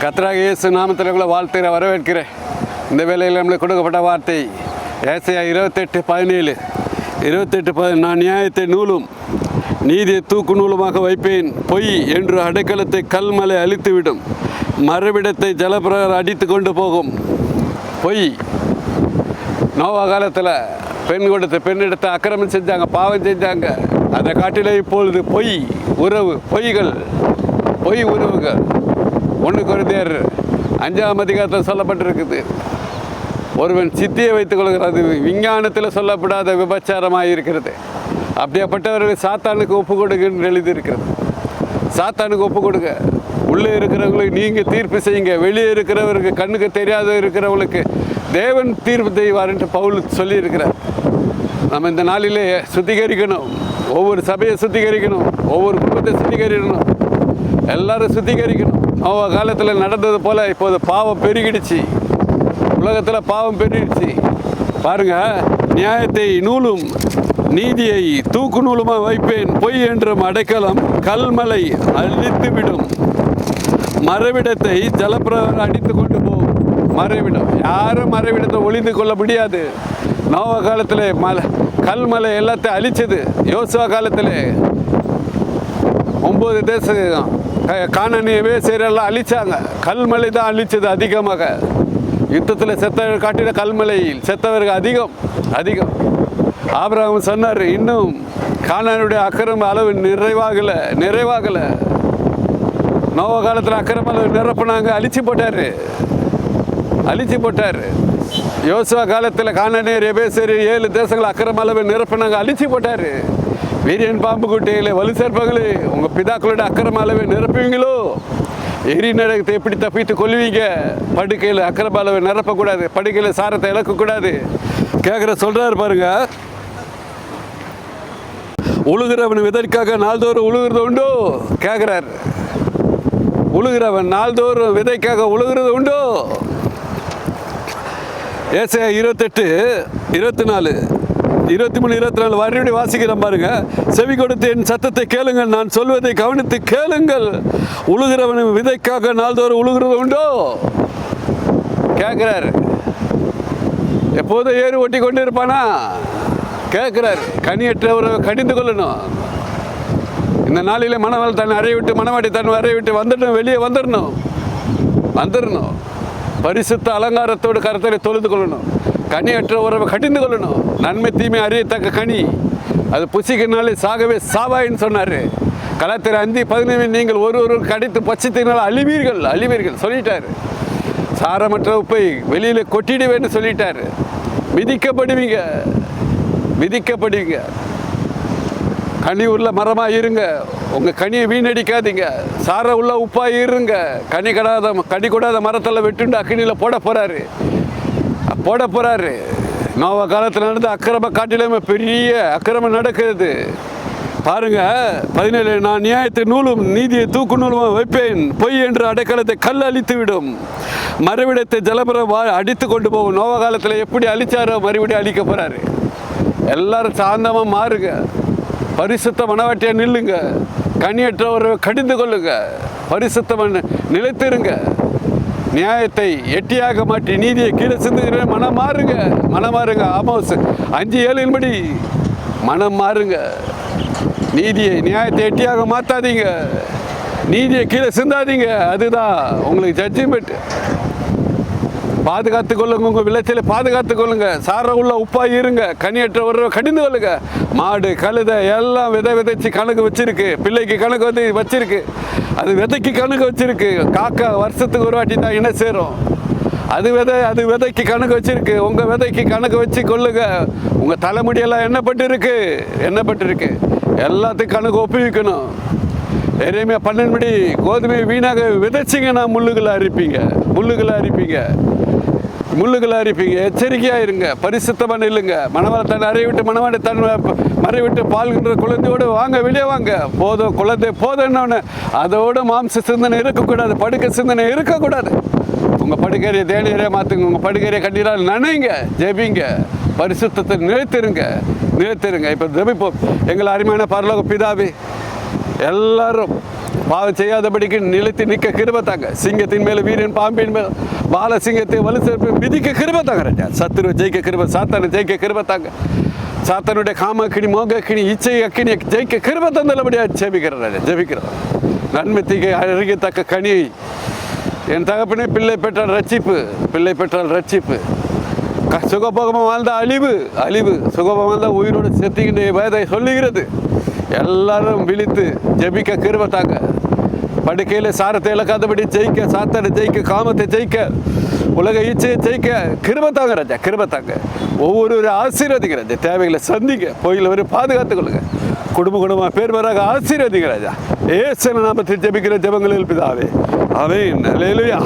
கர்த்தராகிய இயேசு நாமத்தில் உள்ள வாழ்த்துகிற வரவேற்கிறேன். இந்த வேளையில் நம்மளுக்கு கொடுக்கப்பட்ட வார்த்தை ஏசாயா 28:17 நான் நியாயத்தை நூலும் நீதியை தூக்கு நூலுமாக வைப்பேன். பொய் என்று அடைக்கலத்தை கல்மலை அழித்துவிடும், மறுவிடத்தை ஜலப்பிரகாரம் அடித்து கொண்டு போகும். பொய். நோவா காலத்தில் பெண்ணெடுத்து அக்கிரமம் செஞ்சாங்க, பாவம் செஞ்சாங்க. அதை காட்டிலே இப்பொழுது பொய் உறவு, பொய் உறவுகள் 1 கொரிந்தியர் 5ஆம் அதிகாரத்தில் சொல்லப்பட்டிருக்குது. ஒருவன் சித்தியை வைத்துக் கொள்கிறது விஞ்ஞானத்தில் சொல்லப்படாத விபச்சாரமாக இருக்கிறது. அப்படியாப்பட்டவர்கள் சாத்தானுக்கு ஒப்பு கொடுங்கன்னு எழுதியிருக்கிறது. சாத்தானுக்கு ஒப்பு கொடுங்க. உள்ளே இருக்கிறவங்களுக்கு நீங்கள் தீர்ப்பு செய்யுங்க. வெளியே இருக்கிறவருக்கு கண்ணுக்கு தெரியாத இருக்கிறவங்களுக்கு தேவன் தீர்ப்பு செய்வார்ன்ட்டு பவுல் சொல்லியிருக்கிறார். நம்ம இந்த நாளிலே சுத்திகரிக்கணும். ஒவ்வொரு சபையை சுத்திகரிக்கணும், ஒவ்வொரு குடும்பத்தை சுத்திகரிக்கணும், எல்லாரும் சுத்திகரிக்கணும். நோவா காலத்தில் நடந்தது போல் இப்போது பாவம் பெருகிடுச்சு. உலகத்தில் பாவம் பெருகிடுச்சு. பாருங்கள், நியாயத்தை நூலும் நீதியை தூக்கு நூலுமாக வைப்பேன். பொய் என்றும் அடைக்கலம் கல்மலை அழித்துவிடும், மறைவிடத்தை ஜலப்பிரகாரம் அடித்து கொண்டு போகும். மறைவிடம், யாரும் மறைவிடத்தை ஒளிந்து கொள்ள முடியாது. நோவா காலத்தில் கல்மலை எல்லாத்தையும் அழிச்சது. யோசுவா காலத்தில் 9 தேசம் கானானியவே சேரெல்லாம் அழிச்சாங்க. கல்மலை தான் அழிச்சது அதிகமாக. யுத்தத்தில் செத்தவர்கள் காட்டின கல்மலையில் செத்தவர்கள் அதிகம். ஆபிரகாம் சொன்னார், இன்னும் கானானுடைய அக்கிரம அளவு நிறைவாகலை. நோவா காலத்தில் அக்கிரம அளவு நிரப்பினாங்க, அழிச்சு போட்டார். யோசுவா காலத்தில் கானானியர் எபேசர் 7 தேசங்கள் அக்கிரம அளவு நிரப்பினாங்க, அழிச்சு போட்டார். வீரியன் பாம்பு குட்டையில் வலு சேர்ப்பங்களே, உங்கள் பிதாக்களோட அக்கிரம அளவை நிரப்புவீங்களோ? எரி நரகத்தை எப்படி தப்பித்து கொள்வீங்க? படுக்கையில் அக்கிரம அளவை நிரப்பக்கூடாது, படுக்கையில் சாரத்தை இழக்கக்கூடாது. சொல்கிறாரு பாருங்க, உழுகிறவன் விதைக்காக நாள்தோறும் உழுகிறது உண்டோ? கேட்குறார். உழுகிறவன் நாள்தோறும் விதைக்காக உழுகிறது உண்டோ? ஏசாயா 28:24 23, 24 மறுபடியும் வாசிக்கிறேன் பாருங்க. செவி கொடுத்து என் சத்தத்தை கேளுங்கள், நான் சொல்வதை கவனித்து கேளுங்கள். உழுகிறவன் விதைக்காக நாள்தோறும் உழுகிறது உண்டோ? கேட்கிறார். எப்போதும் ஏறு ஓட்டி கொண்டு இருப்பானா? கேட்கிறார். கனியற்றவரை கடிந்து கொள்ளணும். இந்த நாளிலே மணவாள் தன்னை அறைய விட்டு, மணவாட்டி தன்னை அறைய விட்டு வந்துடணும், வெளியே வந்துடணும். பரிசுத்த அலங்காரத்தோடு கருத்தரை தொழுது கொள்ளணும். கனியற்ற உறவை கடிந்து கொள்ளணும். நன்மை தீமை அறியத்தக்க கனி அது புசிக்கினாலே சாகவே சாவாயின்னு சொன்னார். கலாத்திர 5:15 நீங்கள் ஒருவர் கடித்து பட்சத்தினால் அழிவீர்கள் சொல்லிட்டார். சாரமற்ற உப்பை வெளியில் கொட்டிடுவேன்னு சொல்லிட்டார். மிதிக்கப்படுவீங்க. கனி உள்ள மரமாக இருங்க. உங்கள் கனியை வீணடிக்காதீங்க. சார உள்ள உப்பாக இருங்க. கனி கொடாத மரத்தில் வெட்டுண்டு அக்கினியில் போட போகிறாரு. நோவா காலத்தில் நடந்த அக்கிரம காட்டிலுமே பெரிய அக்கிரமம் நடக்கிறது பாருங்க. 17 நான் நியாயத்தை நூலும் நீதியை தூக்கு நூலுமாக வைப்பேன். பொய் என்று அடைக்கலத்தை கல் அழித்துவிடும், மறுவிடத்தை ஜலபரம் அடித்து கொண்டு போகும். நோவா காலத்தில் எப்படி அழிச்சாரோ மறுபடியும் அழிக்க போகிறாரு. எல்லாரும் சாந்தமாக மாறுங்க. பரிசுத்த மனவாட்டியாக நில்லுங்க. கனியற்றவரை கடிந்து கொள்ளுங்க. பரிசுத்தம் நிலைத்திருங்க. நியாயத்தை எட்டியாக மாற்றி நீதியை கீழே சிந்துகிற மனம் மாறுங்க. ஆமோஸ் 5:7 படி மனம் மாறுங்க. நியாயத்தை எட்டியாக மாற்றாதீங்க. நீதியை கீழே சிந்தாதீங்க. அதுதான் உங்களுக்கு ஜட்ஜ்மெண்ட். பாதுகாத்து கொள்ளுங்க. உங்கள் விளைச்சலை பாதுகாத்து கொள்ளுங்க. சார உள்ள உப்பாக இருங்க. கனியற்ற உறவை கடிந்து கொள்ளுங்க. மாடு கழுதை எல்லாம் விதைச்சு கணக்கு வச்சிருக்கு. பிள்ளைக்கு கணக்கு வச்சிருக்கு. அது விதைக்கு கணக்கு வச்சிருக்கு. காக்கா வருஷத்துக்கு ஒரு வாட்டி தான் இணை சேரும். அது விதைக்கு கணக்கு வச்சிருக்கு. உங்கள் விதைக்கு கணக்கு வச்சு கொள்ளுங்க. உங்கள் தலைமுடியெல்லாம் எண்ணப்பட்டிருக்கு. எல்லாத்துக்கும் கணக்கு ஒப்புவிக்கணும். எரேமியா 12 கோதுமை வீணாக விதைச்சிங்கன்னா முள்ளுகளை அரிப்பீங்க. எச்சரிக்கையாக இருங்க. பரிசுத்தமாக இல்லைங்க. மணவாள தன் அறையை விட்டு மணவாளை தன் மறை விட்டு பால்கின்ற குழந்தையோடு வெளியே வாங்க. போதும் குழந்தை போதும்னு அதோட மாம்ச சிந்தனை இருக்கக்கூடாது, படுக்கை சிந்தனை இருக்கக்கூடாது. உங்கள் படுக்கையை தேனியரே மாற்றுங்க. உங்கள் படுக்கையை கண்ணீரால் நனைங்க, ஜெபிங்க, பரிசுத்தத்தை நிலைத்திருங்க. இப்போ ஜெபிப்போம். எங்கள் அருமையான பரலோக பிதாவே, எல்லாரும் பாவம் செய்யாதபடிக்கு நிலைத்து நிற்க கிருபை தாங்க. சிங்கத்தின் மேலே வீரன் பாம்பின் மேல் பால சிங்கத்தை வலுசெலுத்தி மிதிக்க கிருபை தாங்க ராஜா. சத்துருவை ஜெயிக்க கிருபை, சாத்தானை ஜெயிக்க கிருபை தாங்க. சாத்தானுடைய காம அக்கினி, மோக அக்கினி, இச்சை அக்கினியை ஜெயிக்க கிருபை தந்தபடியாக ஜெபிக்கிறேன் ராஜா. ஜெபிக்கிறோம். நன்மை தீகை அறியத்தக்க கனி என் தகப்பனே. பிள்ளை பெற்றால் ரட்சிப்பு, பிள்ளை பெற்றால் ரட்சிப்பு. சுகபோகமாக வாழ்ந்தால் அழிவு, சுகபோகம் வாழ்ந்தால் உயிரோடு செத்துக்கின்ற வேதை சொல்லுகிறது. எல்லாரும் விழித்து ஜெபிக்க கிருபை தாங்க. படுக்கையில் சாரத்தை இழக்காதபடி ஜெயிக்க, சாத்தானை ஜெயிக்க, காமத்தை ஜெயிக்க, உலக இச்சையை ஜெயிக்க கிருபை தாங்க ராஜா. கிருபை தாங்க. ஒவ்வொரு ஆசீர்வதிங்க ராஜா. தேவைகளை சந்திங்க, கோயிலில் வரை பாதுகாத்துக் கொள்ளுங்க. குடும்பமாக பேர் வராக ஆசீர்வதிங்க ராஜா. ஏசு நாமத்தில் ஜெபிக்கிற ஜெபங்களில் பிதாவே. ஆமென். அல்லேலூயா.